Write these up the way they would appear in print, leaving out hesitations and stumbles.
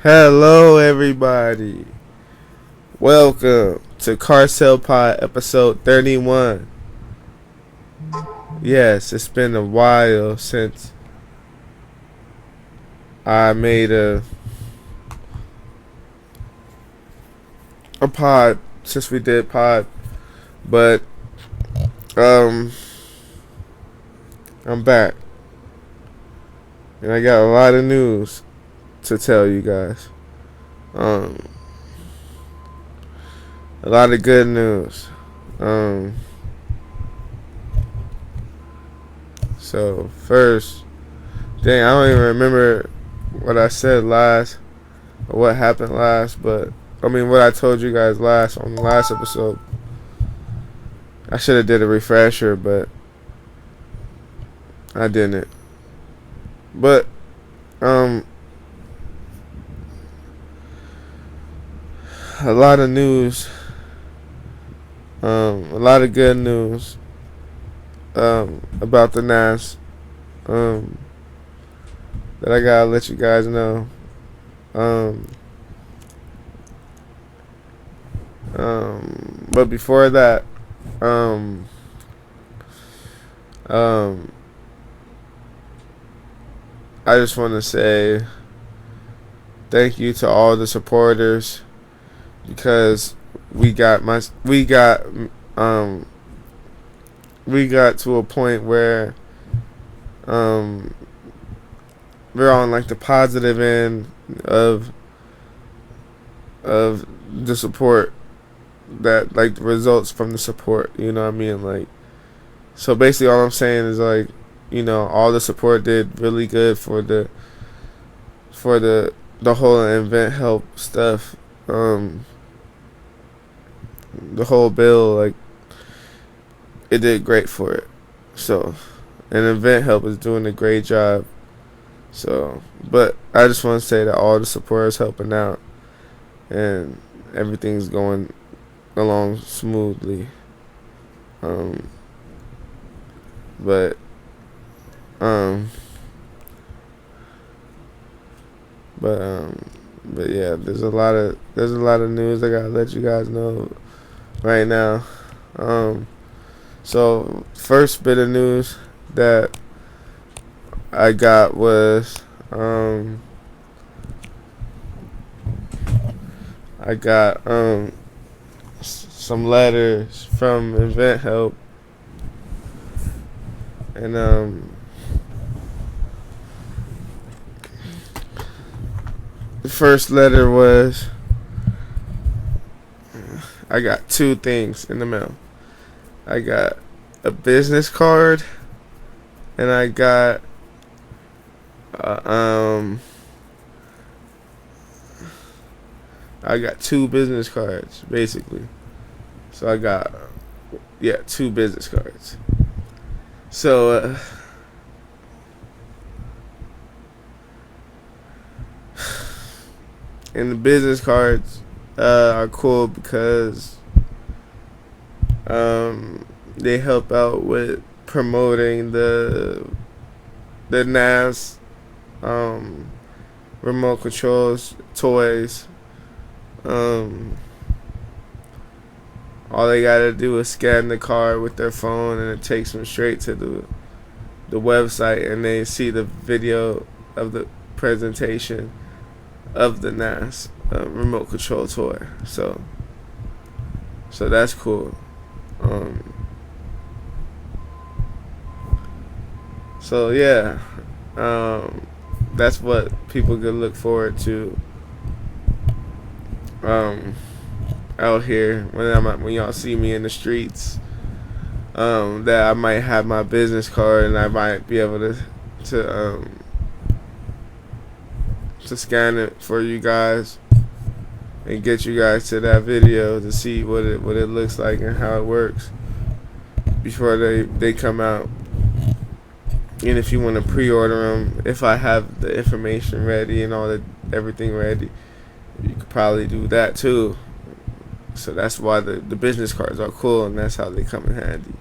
Hello, everybody. Welcome to Carcell Pod episode 31. Yes, it's been a while since I made a pod, since we did pod, but um, I'm back, and I got a lot of news to tell you guys. Um, a lot of good news. So first, dang, I don't even remember what I said last or what happened last, but I mean what I told you guys last on the last episode. I should have did a refresher, but I didn't. But a lot of news, a lot of good news about the NAS that I gotta let you guys know. But before that, I just want to say thank you to all the supporters, because we got to a point where we're on like the positive end of the support, that like the results from the support, you know what I mean? Like, so basically all I'm saying is, like, all the support did really good for the whole event help stuff. The whole bill, like, it did great for it. So, and event help is doing a great job. So, but I just want to say that all the supporters helping out, and everything's going along smoothly. But yeah, there's a lot of news I gotta let you guys know right now. So first bit of news that I got was I got some letters from Event Help, and the first letter was, I got two things in the mail. I got a business card, and I got two business cards, basically. So I got, two business cards. So and the business cards are cool because they help out with promoting the NAS remote controls toys. All they gotta do is scan the card with their phone, and it takes them straight to the website, and they see the video of the presentation of the NAS remote control toy. So that's cool. So yeah, that's what people could look forward to out here when y'all see me in the streets. That I might have my business card, and I might be able to scan it for you guys and get you guys to that video to see what it looks like and how it works before they come out. And if you want to pre-order them, if I have the information ready and everything ready, you could probably do that too. So that's why the business cards are cool, and that's how they come in handy.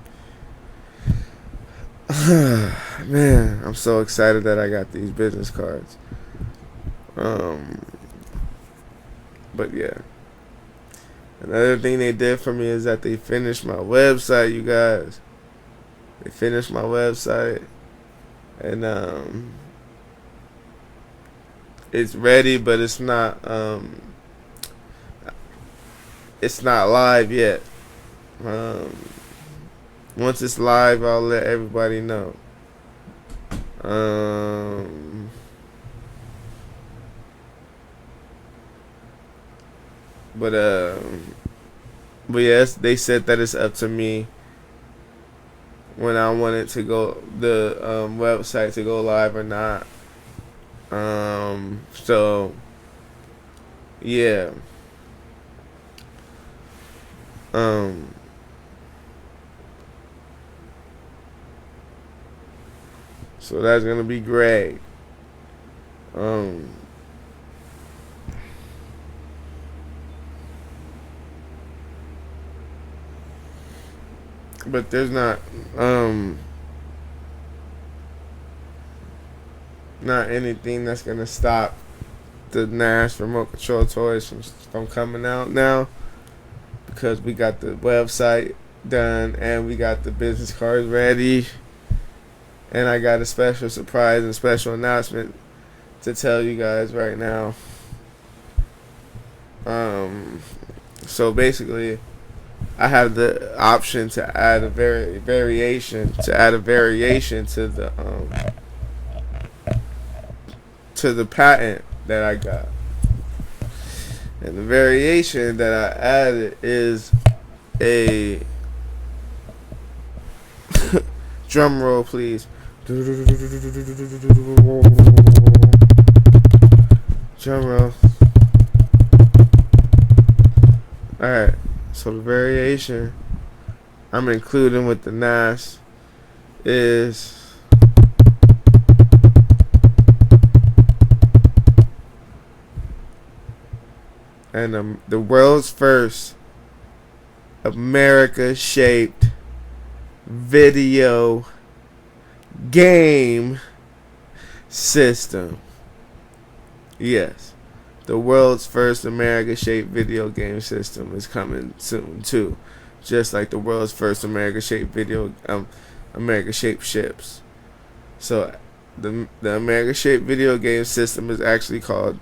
Man, I'm so excited that I got these business cards. But yeah. Another thing they did for me is that they finished my website, you guys. They finished my website. And it's ready, but it's not live yet. Once it's live, I'll let everybody know. But yes, they said that it's up to me when I want it to go, the website to go live or not. So yeah. So that's gonna be great. But there's not anything that's gonna stop the Nash remote control toys from coming out now, because we got the website done and we got the business cards ready, and I got a special surprise and special announcement to tell you guys right now. So basically, I have the option to add a variation to the patent that I got. And the variation that I added is a drum roll, please. Drum roll. Alright, so the variation I'm including with the NAS is the world's first America-shaped video game system. Yes, the world's first America-shaped video game system is coming soon too, just like the world's first America-shaped America-shaped ships. So the America-shaped video game system is actually called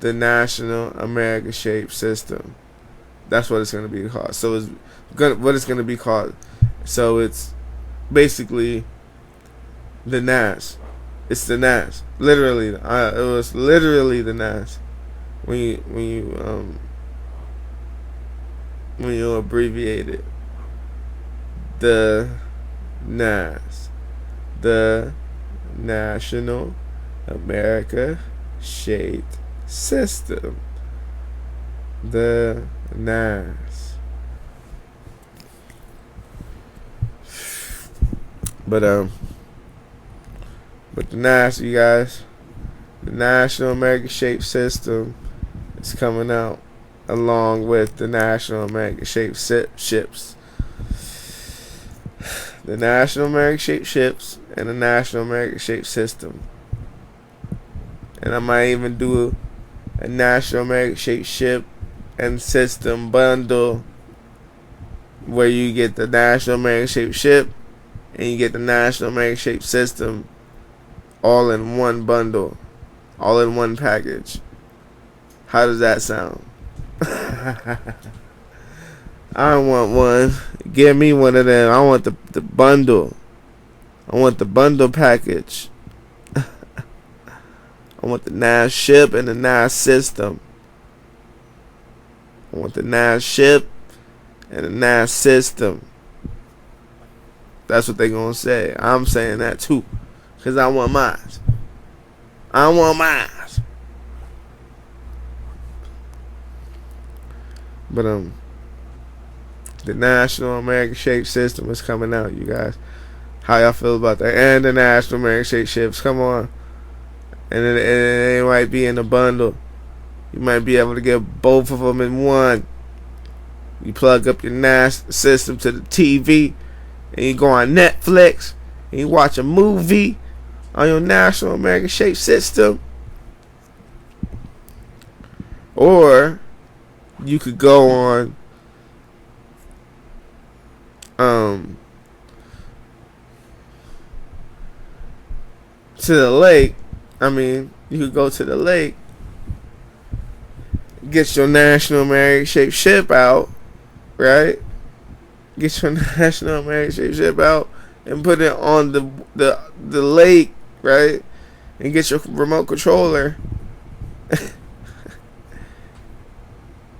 the National America-shaped System. That's what it's going to be called. So what it's going to be called. So it's basically the NAS. It's the NAS. Literally, it was literally the NAS. When you abbreviate it, the NAS, the National America-shaped System, the NAS. But the NAS, you guys, the National America-shaped System is coming out along with the National America-shaped ships. The National America-shaped ships and the National America-shaped System. And I might even do a National America-shaped ship and system bundle where you get the National America-shaped ship and you get the National America-shaped system all in one bundle, all in one package. How does that sound? I want one. Give me one of them. I want the bundle. I want the bundle package. I want the NAS ship and the NAS system. I want the NAS ship and the NAS system. That's what they gonna say. I'm saying that too, cause I want mine. I want mine. But the National America-shaped System is coming out, you guys. How y'all feel about that? And the National America-shaped ships, come on. And it might be in a bundle. You might be able to get both of them in one. You plug up your NAS system to the TV, and you go on Netflix, and you watch a movie on your National America-shaped system. Or you could go on to the lake. I mean, you could go to the lake, get your National American shaped ship out, right? Get your National American shaped ship out and put it on the lake, right? And get your remote controller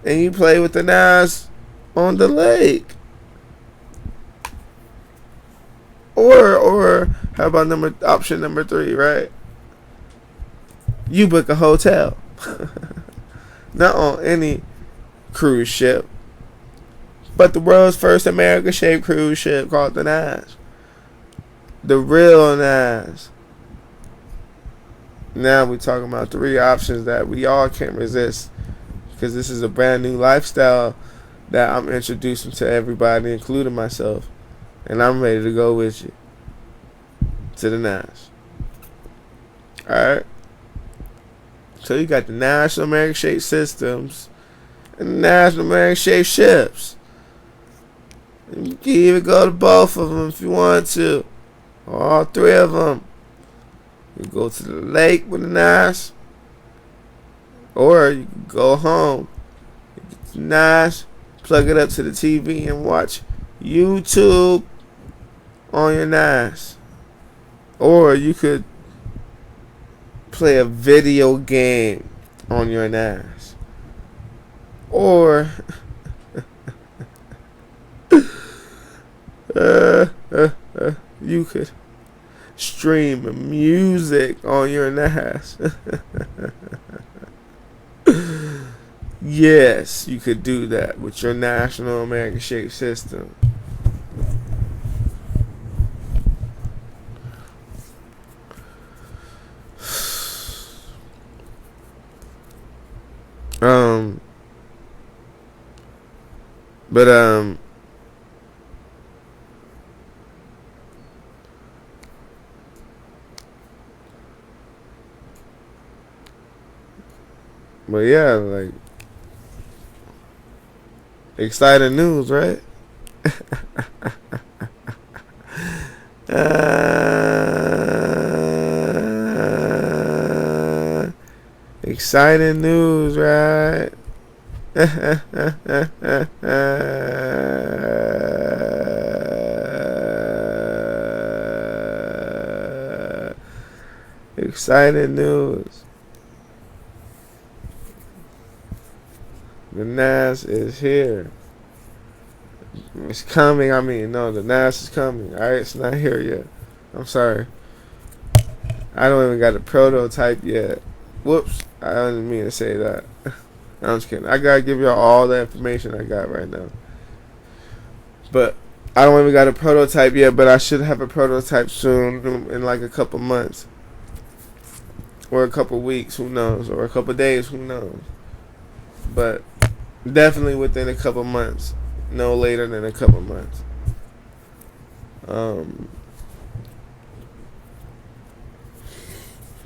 and you play with the NAS on the lake. Or how about option number 3, right? You book a hotel. Not on any cruise ship, but the world's first American-shaped cruise ship called the NAS. The real NAS. Now we're talking about 3 options that we all can't resist, because this is a brand new lifestyle that I'm introducing to everybody, including myself. And I'm ready to go with you to the NAS. Alright? So you got the National American shaped systems and the National American shaped ships. And you can even go to both of them if you want to. Or all 3 of them. You go to the lake with the NAS. Or you can go home. You get the NAS, plug it up to the TV and watch YouTube on your NAS. Or you could play a video game on your NAS. Or you could stream music on your NAS. Yes, you could do that with your National American shaped system. But yeah, like, exciting news, right? Exciting news, right? Exciting news. The NAS is here. It's coming. I mean, no, the NAS is coming. Alright, it's not here yet. I'm sorry. I don't even got a prototype yet. Whoops. I didn't mean to say that. I'm just kidding. I gotta give y'all all the information I got right now. But I don't even got a prototype yet, but I should have a prototype soon, in like a couple months. Or a couple weeks, who knows? Or a couple days, who knows? But definitely within a couple months. No later than a couple months.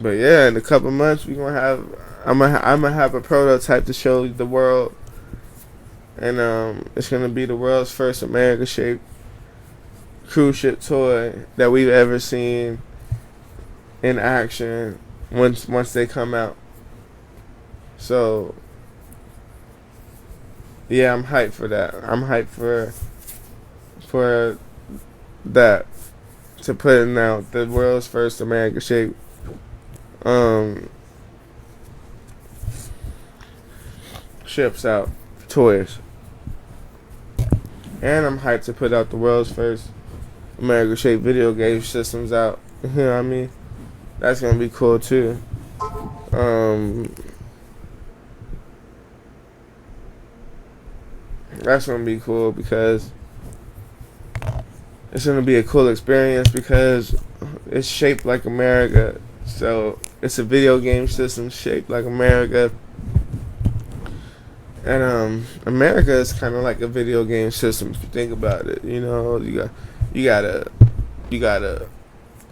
But yeah, in a couple months we gonna have. I'm gonna have a prototype to show the world, and it's gonna be the world's first American-shaped cruise ship toy that we've ever seen in action. Once they come out, so yeah, I'm hyped for that. I'm hyped for that, to putting out the world's first American-shaped ships out, toys. And I'm hyped to put out the world's first American-shaped video game systems out. You know what I mean? That's gonna be cool too. That's gonna be cool because it's gonna be a cool experience because it's shaped like America. So it's a video game system shaped like America. And America is kind of like a video game system if you think about it. You know, you gotta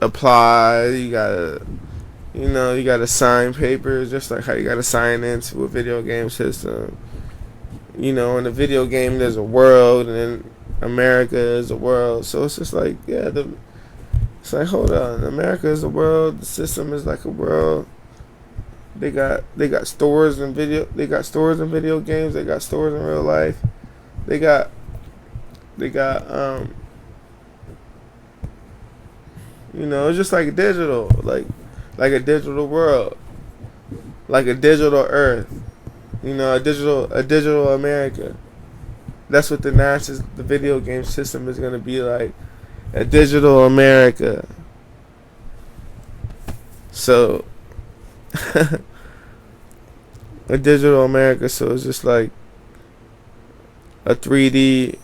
apply. You gotta sign papers, just like how you gotta sign into a video game system. In the video game there's a world, and then America is a world. So it's just like, yeah, it's like, hold on, America is a world, the system is like a world. They got stores and video games, they got stores in real life. They got it's just like digital, like a digital world, like a digital earth, a digital America. That's what the video game system is gonna be like, a digital America. So a digital America, so it's just like a 3D,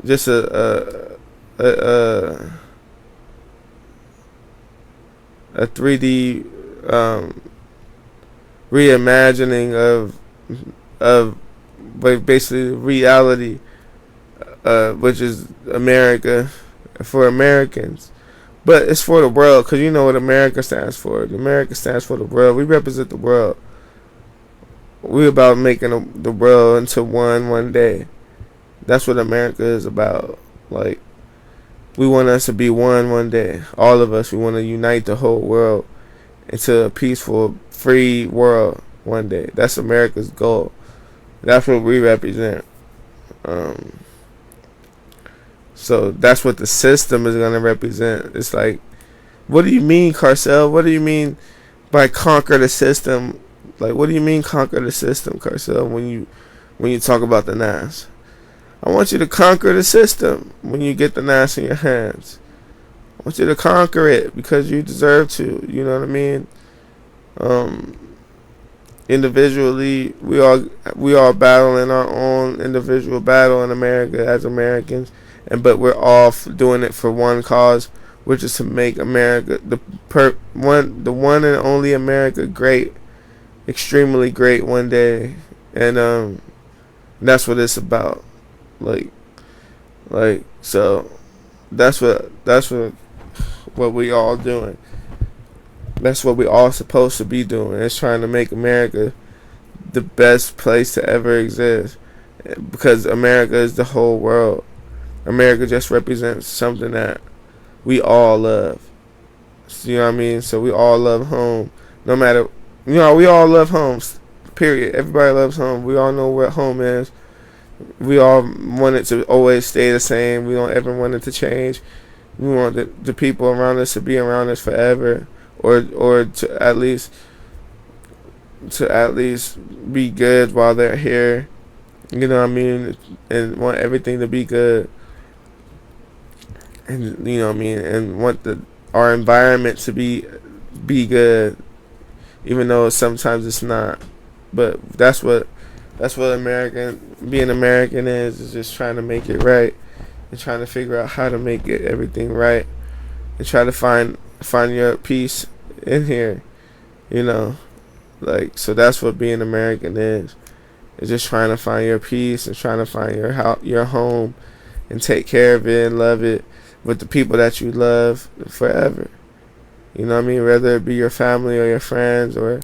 just a 3D reimagining of basically reality, which is America for Americans, but it's for the world, because you know what America stands for. America stands for the world. We represent the world. We're about making the world into one day. That's what America is about. Like, we want us to be one day. All of us. We want to unite the whole world into a peaceful, free world one day. That's America's goal. That's what we represent. So that's what the system is going to represent. It's like, what do you mean, Carcell? What do you mean by conquer the system? Like, what do you mean conquer the system, Carcell, when you talk about the NAS? I want you to conquer the system when you get the NAS in your hands. I want you to conquer it because you deserve to. You know what I mean? Individually, we all battling our own individual battle in America as Americans, but we're all doing it for one cause, which is to make America the one and only America great, extremely great one day, and that's what it's about. So that's what we all doing. That's what we all supposed to be doing. It's trying to make America the best place to ever exist, because America is the whole world. America just represents something that we all love. So, you know what I mean? So we all love home. No matter, we all love homes. Period. Everybody loves home. We all know what home is. We all want it to always stay the same. We don't ever want it to change. We want the people around us to be around us forever, or to at least be good while they're here. You know what I mean? And want everything to be good. And you know what I mean? And want our environment to be good, even though sometimes it's not. But that's what being American is just trying to make it right, and trying to figure out how to make everything right, and try to find your peace in here, so that's what being American is. It's just trying to find your peace and trying to find your home, and take care of it and love it with the people that you love forever. You know what I mean? Whether it be your family or your friends or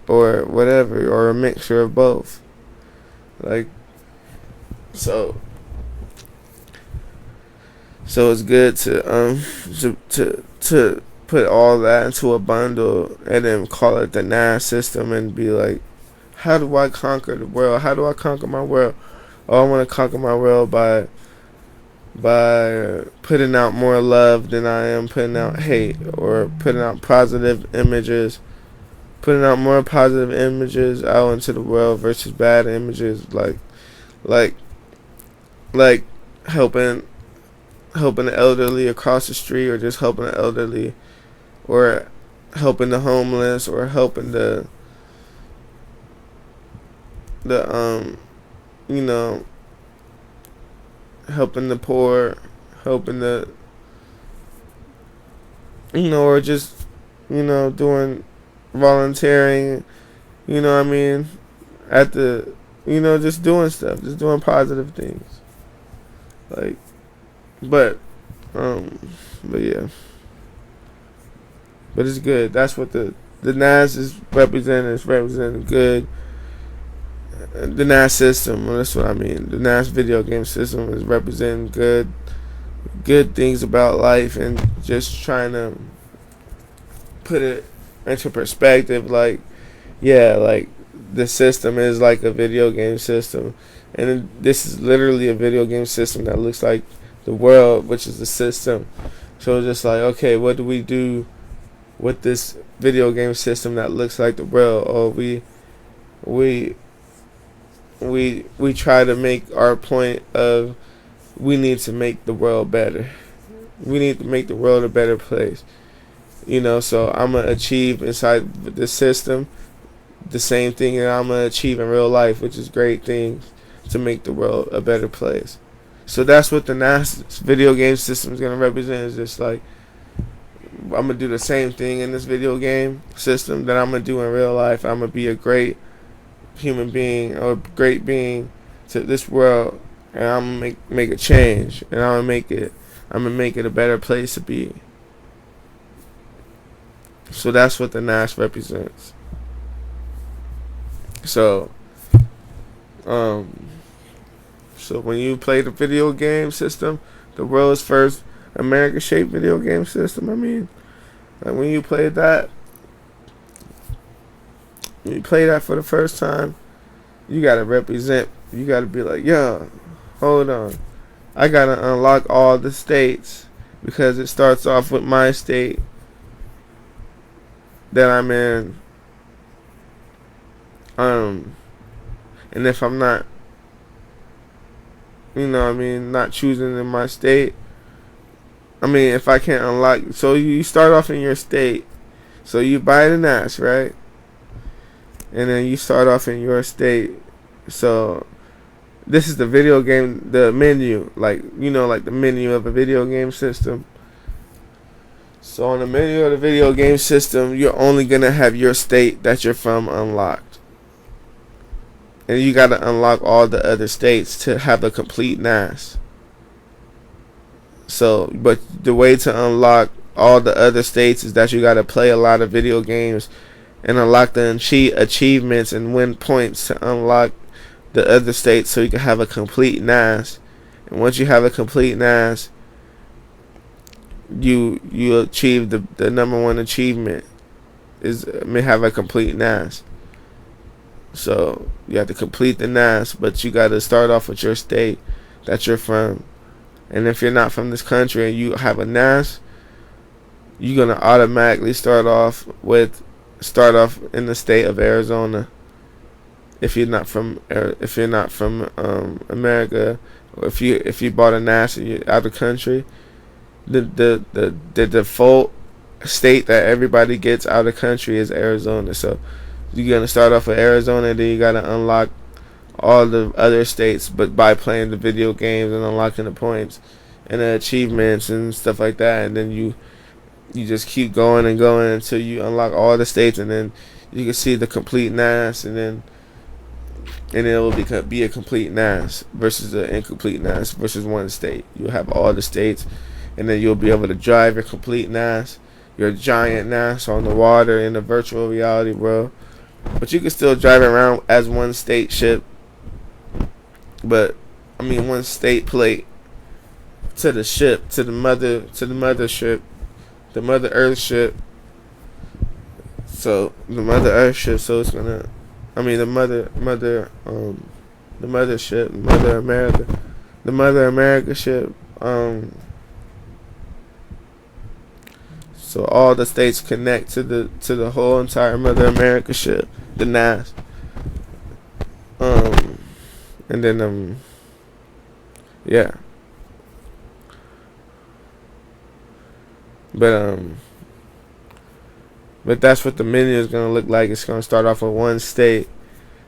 whatever, or a mixture of both. So it's good to put all that into a bundle and then call it the NAS system, and be like, how do I conquer the world? How do I conquer my world? Oh, I want to conquer my world by putting out more love than I am putting out hate, or putting out positive images, putting out more positive images out into the world versus bad images, like helping the elderly across the street, or just helping the elderly, or helping the homeless, or helping the helping the poor, helping the or just doing volunteering, what I mean, at the just doing stuff, just doing positive things, but yeah, but it's good. That's what the NAS is representing. It's representing good, the NAS system. Well, that's what I mean. The NAS video game system is representing good things about life, and just trying to put it into perspective. Like, yeah, like the system is like a video game system, and this is literally a video game system that looks like the world, which is the system. So just like, okay, what do we do with this video game system that looks like the world? Or we try to make our point of, we need to make the world better. We need to make the world a better place. So I'm gonna achieve inside the system the same thing that I'm gonna achieve in real life, which is great things to make the world a better place. So that's what the NAS video game system is gonna represent. Is just like, I'm gonna do the same thing in this video game system that I'm gonna do in real life. I'm gonna be a great human being, or a great being to this world, and I'm gonna make a change, and I'm gonna make it a better place to be. So that's what the NAS represents. So when you play the video game system, the world's first American-shaped video game system, I mean, like when you play that for the first time, you gotta represent. You gotta be like, yo, hold on, I gotta unlock all the states, because it starts off with my state that I'm in. And if I'm not, not choosing in my state, if I can't unlock, so you start off in your state, so you buy the NAS, right? And then you start off in your state. So this is the video game, the menu, like the menu of a video game system. So on the menu of the video game system, you're only gonna have your state that you're from unlocked, and you gotta unlock all the other states to have a complete NAS. So, but the way to unlock all the other states is that you gotta play a lot of video games and unlock the achievements and win points to unlock the other states, so you can have a complete NAS. And once you have a complete NAS, you achieve the number one achievement, is have a complete NAS. So you have to complete the NAS, but you got to start off with your state that you're from. And if you're not from this country and you have a NAS, you're gonna automatically start off in the state of Arizona. If you're not from America, or if you bought a NAS and you're out of country, the default state that everybody gets out of country is Arizona. So you're gonna start off with Arizona, and then you gotta unlock all the other states, but by playing the video games and unlocking the points and the achievements and stuff like that. And then you just keep going and going until you unlock all the states, and then you can see the complete NAS, and then it will be a complete NAS versus an incomplete NAS versus one state. You'll have all the states, and then you'll be able to drive your complete NAS, your giant NAS on the water in the virtual reality world. But you can still drive around as one state ship, one state plate to the ship, to the mothership, the Mother Earth ship. So the Mother Earth ship, so it's gonna, the mothership, the Mother America ship. So all the states connect to the whole entire Mother America ship, the NAS. And then yeah. But that's what the menu is gonna look like. It's gonna start off with one state,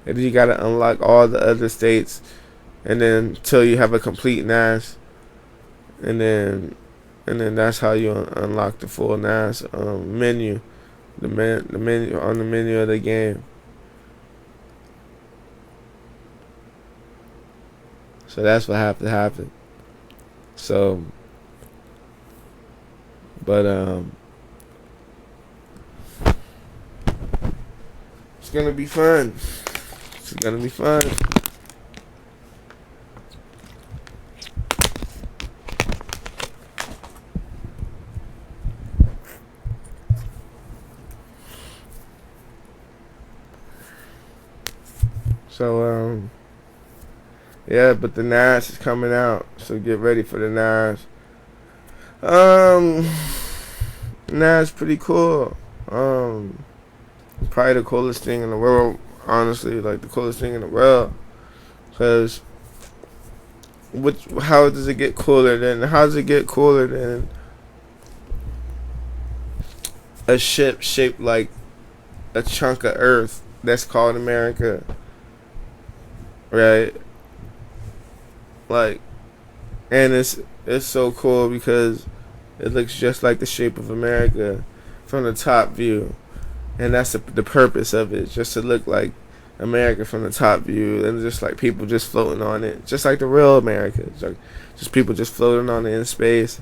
and then you gotta unlock all the other states, and then until you have a complete NAS, and then that's how you unlock the full NAS menu, the menu on the menu of the game. So that's what have to happen. So, but it's gonna be fun. It's gonna be fun. So yeah, but the NAS is coming out, so get ready for the NAS. NAS pretty cool. Probably the coolest thing in the world. Honestly, like the coolest thing in the world. Cause how does it get cooler than? How does it get cooler than a ship shaped like a chunk of Earth that's called America, right? Like, and it's so cool because it looks just like the shape of America from the top view, and that's the purpose of it, just to look like America from the top view, and just like people just floating on it, just like the real America. It's like just people just floating on it in space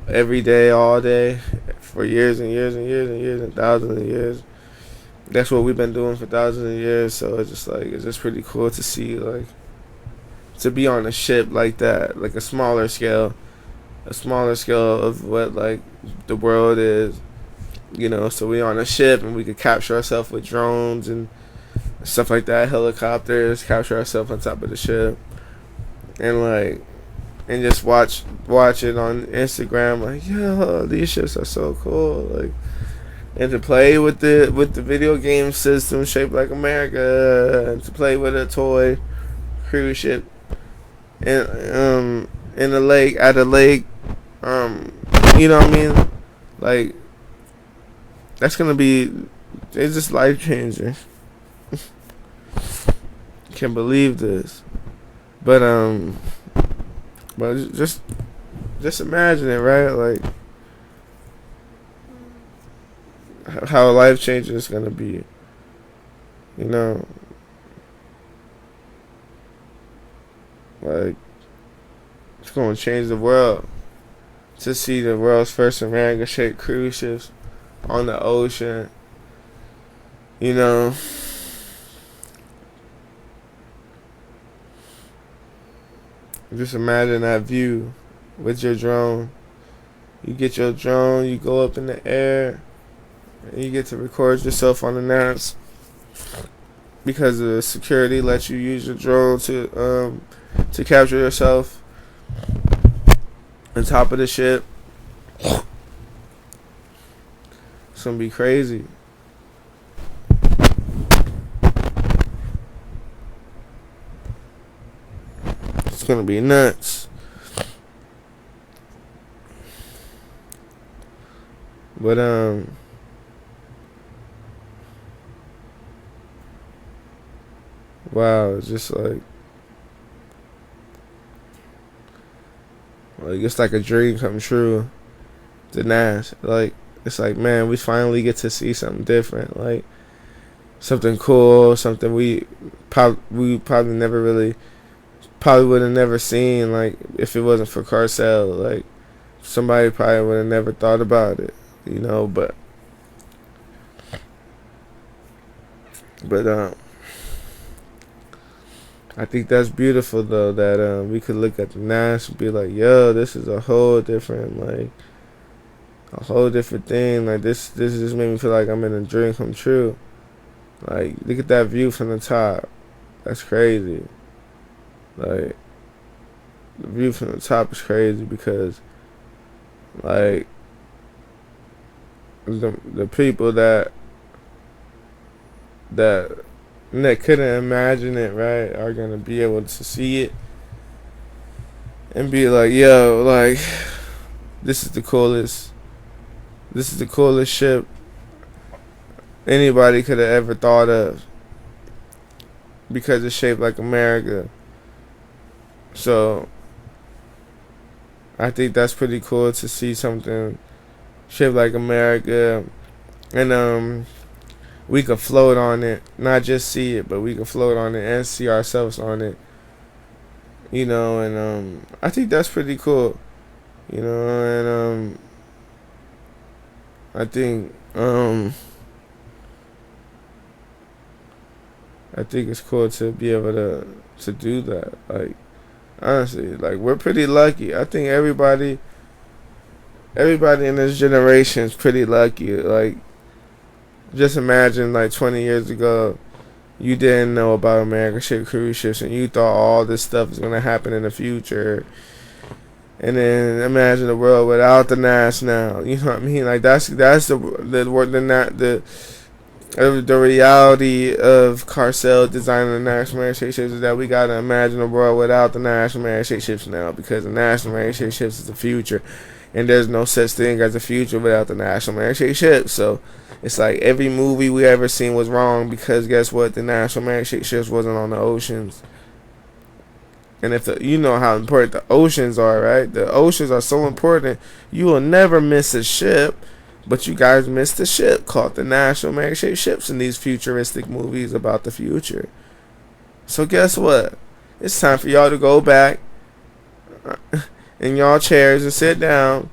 every day, all day, for years and years and years and years and thousands of years. That's what we've been doing for thousands of years. So it's just pretty cool to see, like, to be on a ship like that, like a smaller scale of what like the world is, So we on a ship and we could capture ourselves with drones and stuff like that, helicopters, capture ourselves on top of the ship, and just watch it on Instagram, like, yo, these ships are so cool, like, and to play with the video game system shaped like America, and to play with a toy cruise ship in a lake, at a lake, you know what I mean? Like, that's gonna be, it's just life changing. Can't believe this, but just imagine it, right? Like how life changing it's gonna be, Like, it's gonna change the world to see the world's first America-shaped cruise ships on the ocean. Just imagine that view with your drone. You get your drone, you go up in the air, and you get to record yourself on the NAS, because the security lets you use your drone to capture yourself on top of the ship. It's gonna be crazy. It's gonna be nuts. But wow, it's just like it's like a dream come true. The NAS, like, it's like, man, we finally get to see something different, like something cool, something we probably never really would have never seen, like, if it wasn't for Carcell. Like, somebody probably would have never thought about it, but I think that's beautiful, though, that we could look at the NAS and be like, yo, this is a whole different thing. Like, this just made me feel like I'm in a dream come true. Like, look at that view from the top. That's crazy. Like, the view from the top is crazy because, like, the people that couldn't imagine it, right, are gonna be able to see it and be like, yo, like, this is the coolest ship anybody could have ever thought of, because it's shaped like America. So I think that's pretty cool to see something shaped like America, and we could float on it, not just see it, but we could float on it and see ourselves on it, and I think that's pretty cool, and I think I think it's cool to be able to do that. Like, honestly, like, we're pretty lucky. I think everybody in this generation is pretty lucky. Like, just imagine, like, 20 years ago, you didn't know about American ship cruise ships, and you thought all this stuff was gonna happen in the future. And then imagine a world without the NAS now. You know what I mean? Like, that's the reality of Carcell designing the National Marine ships is that we gotta imagine a world without the National Marine ships now, because the National Marine ships is the future, and there's no such thing as a future without the National Marine ships. So it's like every movie we ever seen was wrong, because guess what? The National Marine ships wasn't on the oceans. And if you know how important the oceans are, right? The oceans are so important. You will never miss a ship. But you guys missed a ship called the National Marine ships in these futuristic movies about the future. So guess what? It's time for y'all to go back in y'all chairs and sit down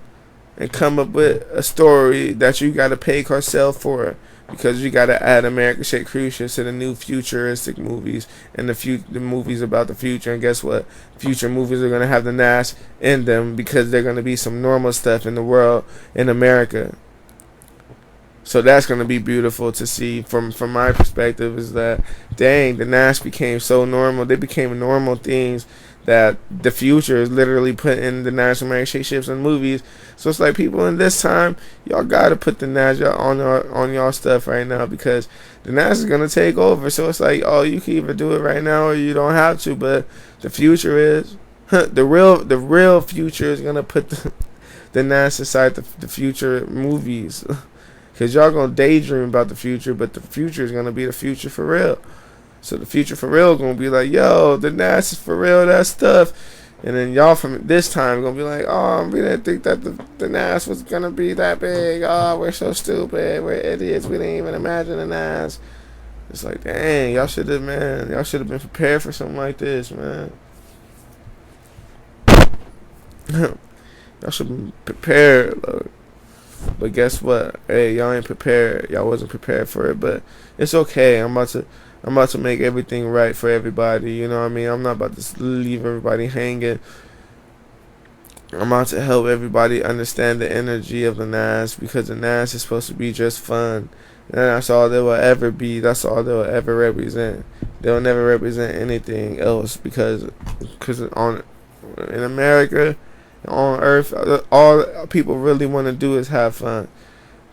and come up with a story that you got to pay Carcell for, because you got to add American ship cruise ships to the new futuristic movies and the movies about the future. And guess what? Future movies are going to have the NAS in them, because they're going to be some normal stuff in the world in America. So that's going to be beautiful to see from my perspective, is that, dang, the NAS became so normal. They became normal things that the future is literally putting the National Marine ships in movies. So it's like, people in this time, y'all got to put the NAS on y'all stuff right now, because the NAS is going to take over. So it's like, oh, you can either do it right now or you don't have to, but the future is, the real future is going to put the NAS aside the future movies. Because y'all going to daydream about the future, but the future is going to be the future for real. So the future for real is going to be like, yo, the NAS is for real, that stuff. And then y'all from this time going to be like, oh, we didn't think that the NAS was going to be that big. Oh, we're so stupid. We're idiots. We didn't even imagine the NAS. It's like, dang, y'all should have been prepared for something like this, man. Y'all should have been prepared, look. But guess what? Hey, y'all ain't prepared. Y'all wasn't prepared for it, but it's okay. I'm about to make everything right for everybody. You know what I mean? I'm not about to leave everybody hanging. I'm about to help everybody understand the energy of the NAS, because the NAS is supposed to be just fun. And that's all they will ever be. That's all they will ever represent. They'll never represent anything else, because in America, on Earth, all people really want to do is have fun.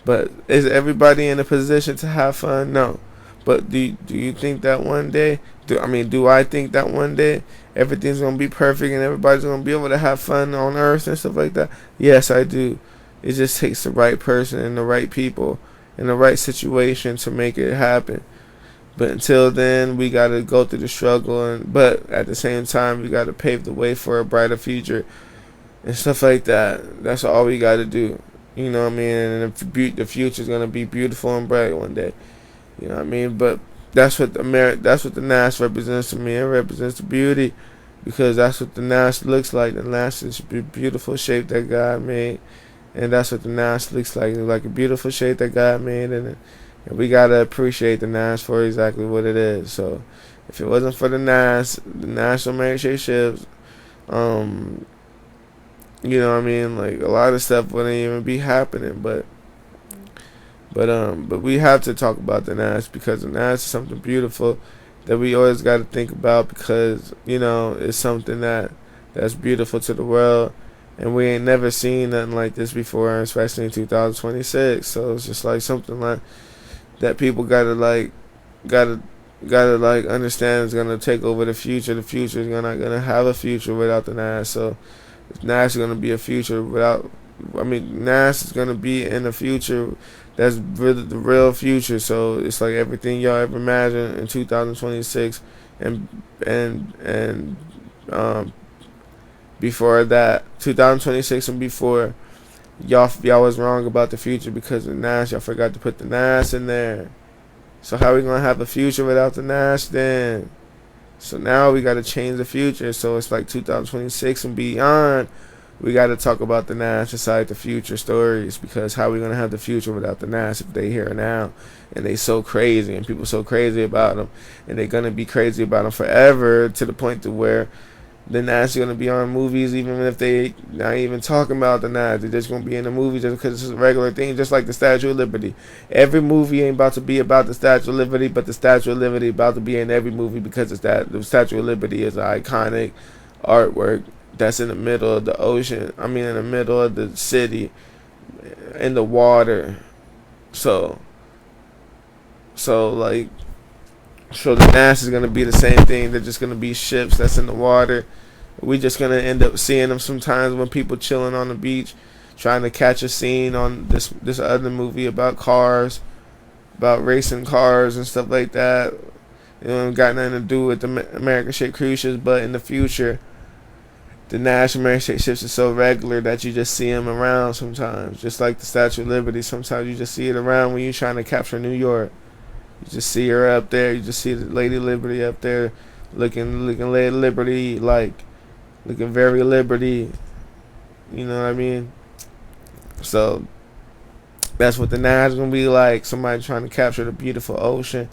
But is everybody in a position to have fun? No. But do you think that one day, do I think that one day everything's going to be perfect and everybody's going to be able to have fun on Earth and stuff like that? Yes, I do. It just takes the right person and the right people in the right situation to make it happen. But until then, we got to go through the struggle, but at the same time, we got to pave the way for a brighter future and stuff like that. That's all we got to do. You know what I mean? And the future's going to be beautiful and bright one day. You know what I mean? But that's what the NAS represents to me. It represents the beauty, because that's what the NAS looks like. The NAS is a beautiful shape that God made, and that's what the NAS looks like. It's like a beautiful shape that God made, and we got to appreciate the NAS for exactly what it is. So if it wasn't for the NAS, the National Marine ships, you know what I mean? Like, a lot of stuff wouldn't even be happening. But we have to talk about the NAS, because the NAS is something beautiful that we always got to think about, because, you know, it's something that's beautiful to the world, and we ain't never seen nothing like this before, especially in 2026. So it's just like something like that people gotta understand is gonna take over the future. The future is not gonna have a future without the NAS. So NAS is gonna be a future without. NAS is gonna be in the future. That's really the real future. So it's like everything y'all ever imagined in 2026, and before that, 2026 and before, y'all was wrong about the future, because of NAS. Y'all forgot to put the NAS in there. So how we gonna have a future without the NAS then? So now we gotta change the future. So it's like 2026 and beyond. we got to talk about the Nas inside the future stories, because how we gonna have the future without the Nas if they here now and they so crazy and people so crazy about them, and they're gonna be crazy about them forever, to the point to where the Nas is gonna be on movies even if they not even talking about the Nas. They're just gonna be in the movie just because it's a regular thing, just like the Statue of Liberty. Every movie ain't about to be about the Statue of Liberty, but the Statue of Liberty about to be in every movie, because it's that the Statue of Liberty is an iconic artwork that's in the middle of the ocean. I mean, in the middle of the city, in the water. So like, so the Nas is gonna be the same thing. They're just gonna be ships that's in the water. We just gonna end up seeing them sometimes when people chilling on the beach, trying to catch a scene on this other movie about cars, about racing cars and stuff like that. It don't got nothing to do with the American ship cruise ships, but in the future, the National American ships is so regular that you just see them around sometimes. Just like the Statue of Liberty, sometimes you just see it around when you're trying to capture New York. You just see her up there. You just see the Lady Liberty up there, looking Lady Liberty, like looking very Liberty. You know what I mean? So that's what the Nas is gonna be like. Somebody trying to capture the beautiful ocean,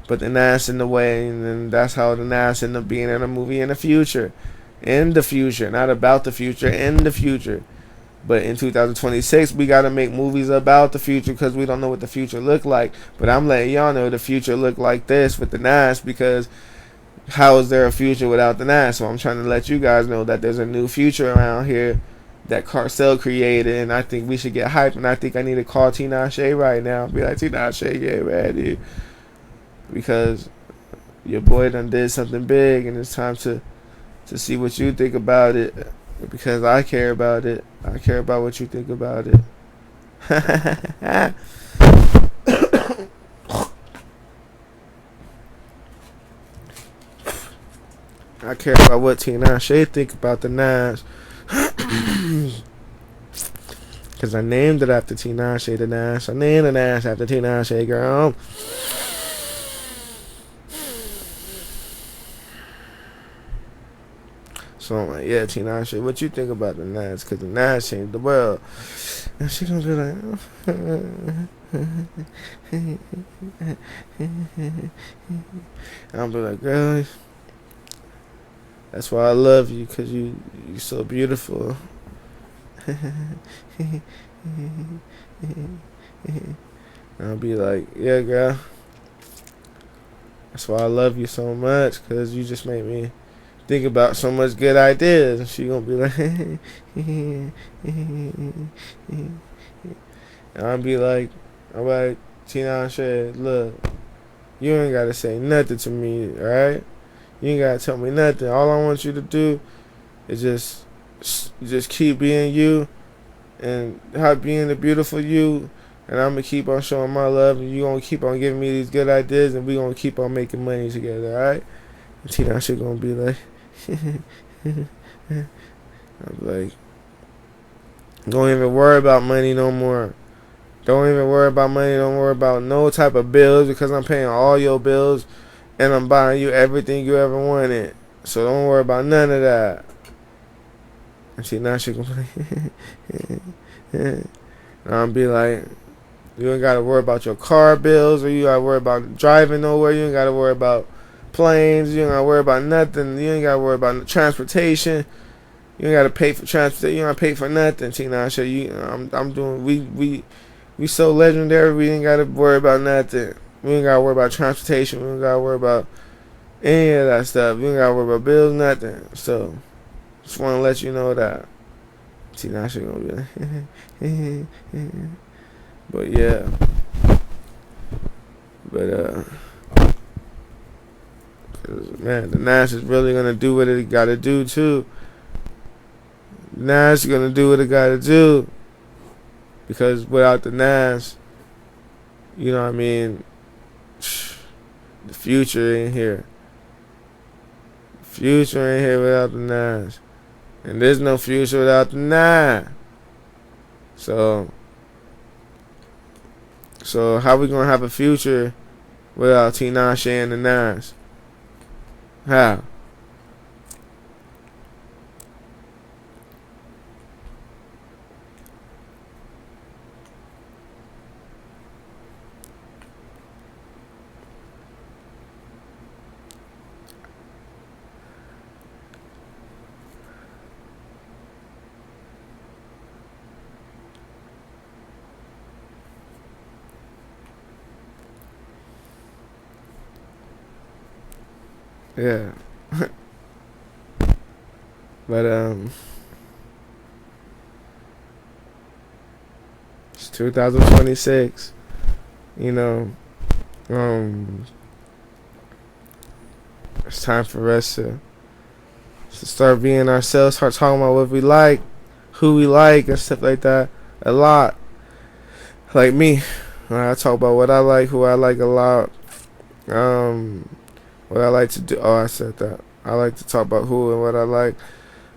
but the Nas in the way, and then that's how the Nas end up being in a movie in the future. In the future, not about the future, in the future. But in 2026, we got to make movies about the future, because we don't know what the future look like. But I'm letting y'all know the future look like this with the Nas, because how is there a future without the Nas? So I'm trying to let you guys know that there's a new future around here that Carcell created, and I think we should get hyped. And I think I need to call Tinashe right now, be like, Tinashe, get ready, because your boy done did something big, and it's time to see what you think about it, because I care about it. I care about what you think about it. I care about what Tinashe think about the Nas. Because I named it after Tinashe, the Nas. I named the Nas after Tinashe, girl. So I'm like, yeah, Tinashe, what you think about the Nas? Because the Nas changed the world. And she gonna be like, I'll be like, girl, that's why I love you, because you so beautiful. I'll be like, yeah, girl, that's why I love you so much, because you just make me think about so much good ideas. And she gonna be like, and I'll be like, alright, Tinashe, look, you ain't gotta say nothing to me, alright? You ain't gotta tell me nothing. All I want you to do is just keep being you, and how being the beautiful you, and I'm gonna keep on showing my love, and you gonna keep on giving me these good ideas, and we gonna keep on making money together, alright? And Tinashe gonna be like, I'm like, don't even worry about money no more. Don't even worry about money. Don't worry about no type of bills, because I'm paying all your bills, and I'm buying you everything you ever wanted. So don't worry about none of that. And Tinashe gonna be like, and I'll be like, you ain't gotta worry about your car bills, or you gotta worry about driving nowhere. You ain't gotta worry about planes. You ain't gotta worry about nothing. You ain't gotta worry about transportation. You ain't gotta pay for transportation. You ain't gotta pay for nothing, Tinashe. I'm doing. We so legendary. We ain't gotta worry about nothing. We ain't gotta worry about transportation. We ain't gotta worry about any of that stuff. We ain't gotta worry about bills, nothing. So just want to let you know that. Tinashe gonna be like, but yeah, but man, the Nas is really gonna do what it gotta do too. Nas is gonna do what it gotta do, because without the Nas, you know what I mean, the future ain't here. The future ain't here without the Nas, and there's no future without the Nas. So how we gonna have a future without Tinashe and the Nas? How? Yeah. But it's 2026. You know, it's time for us to start being ourselves, start talking about what we like, who we like, and stuff like that. A lot. Like me, I talk about what I like, who I like a lot. What I like to do. Oh, I said that. I like to talk about who and what I like.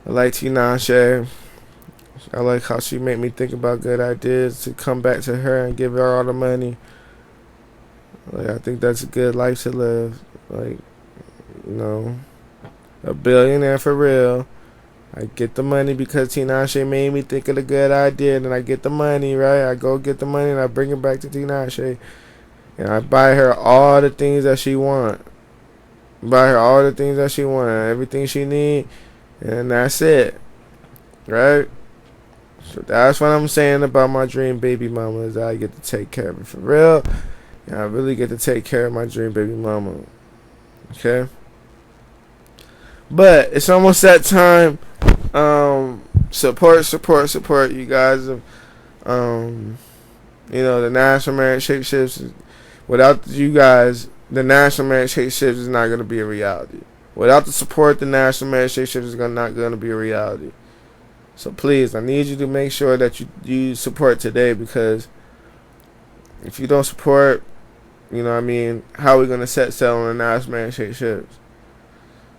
I like Tinashe. I like how she made me think about good ideas to come back to her and give her all the money. Like, I think that's a good life to live. Like, you know, a billionaire for real. I get the money because Tinashe made me think of the good idea, and I get the money, right? I go get the money and I bring it back to Tinashe, and I buy her all the things that she want. Buy her all the things that she want, everything she need, and that's it, right? So that's what I'm saying about my dream baby mama, is that I get to take care of it for real. And I really get to take care of my dream baby mama. Okay? But it's almost that time. Support you guys. The National Marriage Shapeshifts. Without you guys, the National Marriage Shapeshifts is not going to be a reality. Without the support, the National Marriage Shapeshifts is not going to be a reality. So please, I need you to make sure that you support today, because if you don't support, how are we going to set sail on the National Marriage Shapeshifts?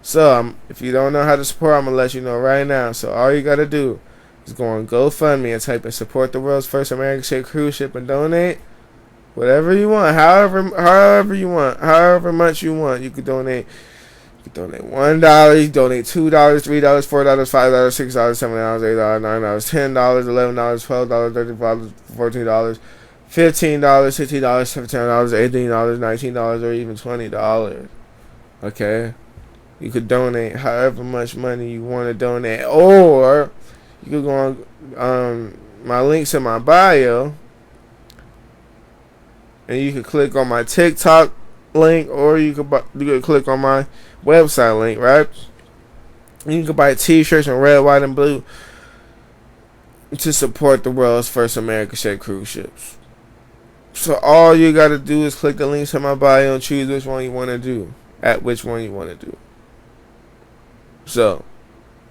So, if you don't know how to support, I'm going to let you know right now. So, all you got to do is go on GoFundMe and type in support the world's first American shaped cruise ship and donate whatever you want, however you want, however much you want. You could donate. You can donate $1, you can donate $2, $3, $4, $5, $6, $7, $8, $9, $10, $11, $12, $13, $14, $15, $16, $17, $18, $19, or even $20. Okay? You could donate however much money you want to donate, or you could go on my links in my bio, and you could click on my TikTok link, or you could click on my website link, right? You can buy t-shirts in red, white, and blue to support the world's first American shaped cruise ships. So all you got to do is click the links in my bio and choose which one you want to do, at which one you want to do. So,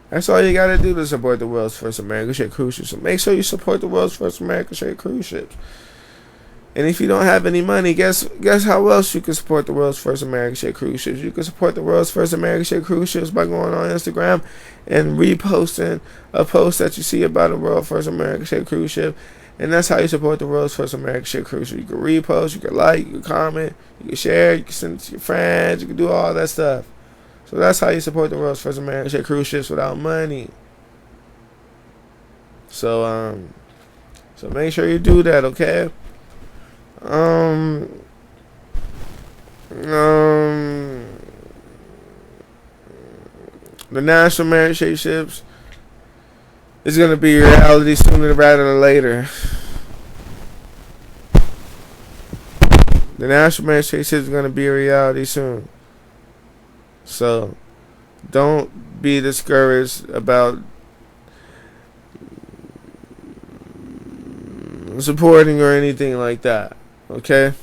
that's all you gotta do to support the world's first American shaped cruise ships. So make sure you support the world's first American shaped cruise ships. And if you don't have any money, guess how else you can support the world's first American shaped cruise ships? You can support the world's first American shaped cruise ships by going on Instagram and reposting a post that you see about the world's first American shaped cruise ship. And that's how you support the world's first American shaped cruise ship. You can repost, you can like, you can comment, you can share, you can send it to your friends, you can do all that stuff. So that's how you support the world's first American shaped cruise ships without money. So make sure you do that, okay? The National Marriage Shapeships is gonna be reality sooner rather than later. The National Marriage Shapeships is gonna be a reality soon. So, don't be discouraged about supporting or anything like that. Okay?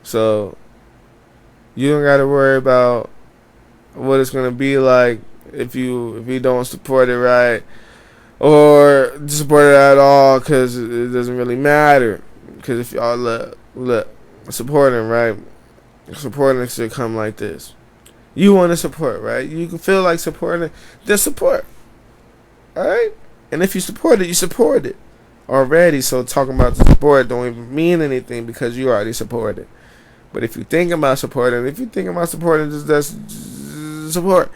So, you don't gotta worry about what it's gonna be like if you don't support it right, or support it at all, because it doesn't really matter. Because if y'all look supporting, right? Supporting should come like this. You want to support, right? You can feel like supporting, then support. Alright? And if you support it, you support it already. So talking about the support don't even mean anything, because you already support it. But if you think about supporting, just support.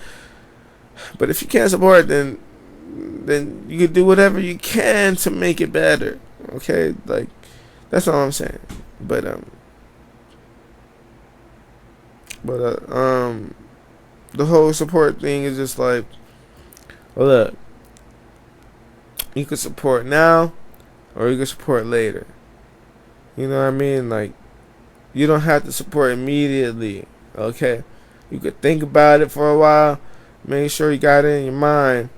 But if you can't support, then you can do whatever you can to make it better. Okay? Like, that's all I'm saying. But the whole support thing is just like, well, look, you can support now, or you can support later. You know what I mean? Like, you don't have to support immediately. Okay, you could think about it for a while. Make sure you got it in your mind,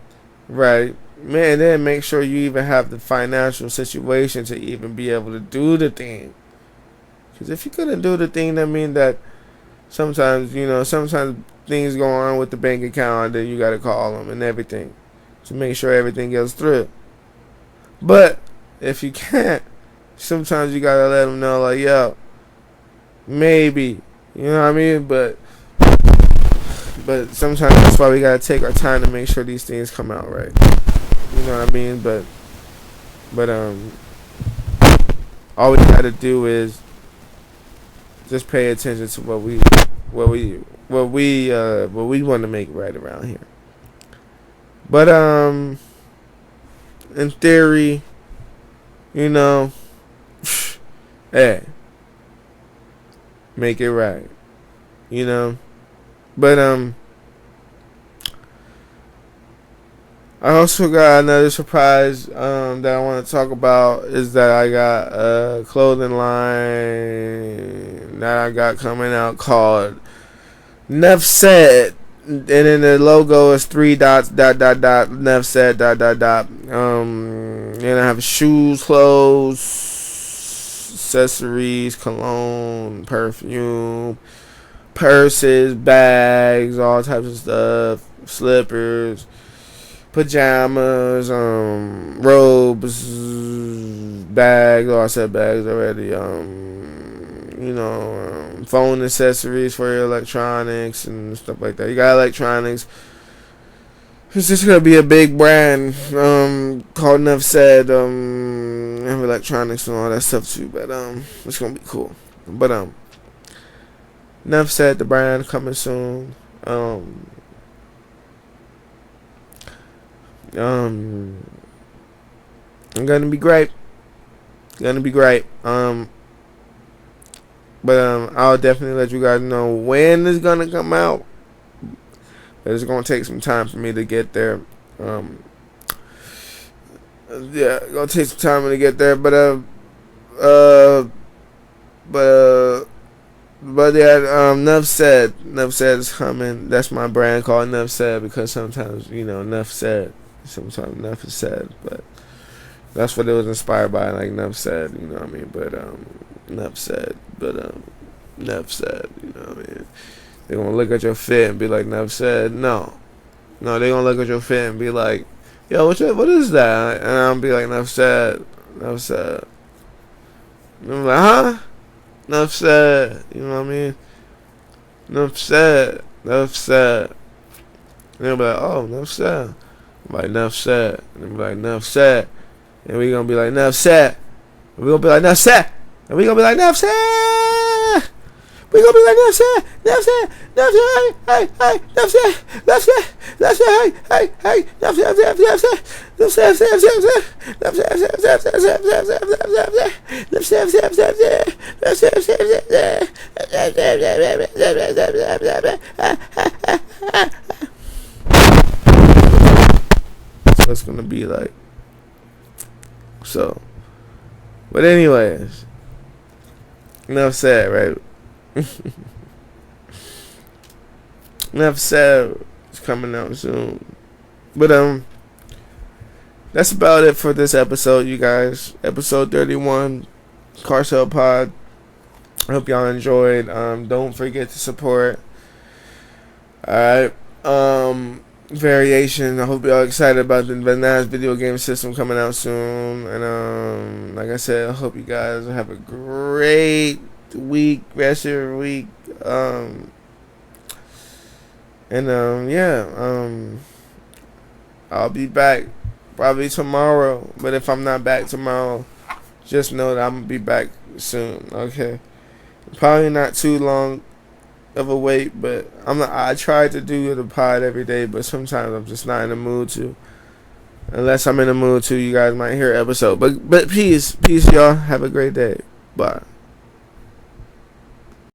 right? Man, then make sure you even have the financial situation to even be able to do the thing. Because if you couldn't do the thing, that means that sometimes, sometimes things go on with the bank account, then you got to call them and everything to make sure everything goes through. But if you can't, sometimes you got to let them know, like, yo, maybe, you know what I mean? But sometimes that's why we got to take our time to make sure these things come out right. You know what I mean? But all we got to do is just pay attention to what we want to make right around here. But in theory, hey, make it right. But I also got another surprise that I want to talk about, is that I got a clothing line that I got coming out called Nuff Said, and then the logo is 3 dots Nuff Said . And I have shoes, clothes, accessories, cologne, perfume, purses, bags, all types of stuff, slippers, pajamas, robes, bags. Oh, I said bags already. Phone accessories for your electronics and stuff like that. You got electronics. It's just gonna be a big brand called Nuff Said, and electronics and all that stuff too. But it's gonna be cool. But Nuff Said, the brand, coming soon. I'm gonna be great. But I'll definitely let you guys know when it's gonna come out. But it's gonna take some time for me to get there. It's gonna take some time to get there. But yeah, Nuff Said is coming. That's my brand called Nuff Said, because sometimes, Nuff Said. Sometimes Nuff is said, but that's what it was inspired by, like Nuff Said, you know what I mean? But Nuff Said, Nuff Said, you know what I mean? They're gonna look at your fit and be like, Nuff Said. No, they're gonna look at your fit and be like, yo, what is that? And I'll be like, Nuff Said. And I'm like, huh? Nuff Said, you know what I mean? Nuff Said. And they'll be like, oh, Nuff Said. I'm like, Nuff Said. And they'll be like, Nuff Said. And we gonna be like, Nuff Said. And we gonna be like, Nuff Said. And we gonna be like, Nuff Said. We gonna be like, Nuff Said. Nuff Said. Nuff Said. Hey, Nuff Said. Nuff Said. Nuff Said. Hey, Nuff Said. Nuff Said. Nuff Said. Nuff Said. So it's gonna be like. So, but anyways, Nuff Said, right? Nuff Said is coming out soon. But that's about it for this episode, you guys. Episode 31, Carcell Pod. I hope y'all enjoyed. Don't forget to support. Alright. Variation. I hope y'all excited about the Vanaz video game system coming out soon. And like I said, I hope you guys have a great week, rest of your week. I'll be back probably tomorrow. But if I'm not back tomorrow, just know that I'm gonna be back soon. Okay, probably not too long of a wait, but I try to do the pod every day, but sometimes I'm just not in the mood to. Unless I'm in the mood to, you guys might hear an episode. But peace, y'all. Have a great day. Bye.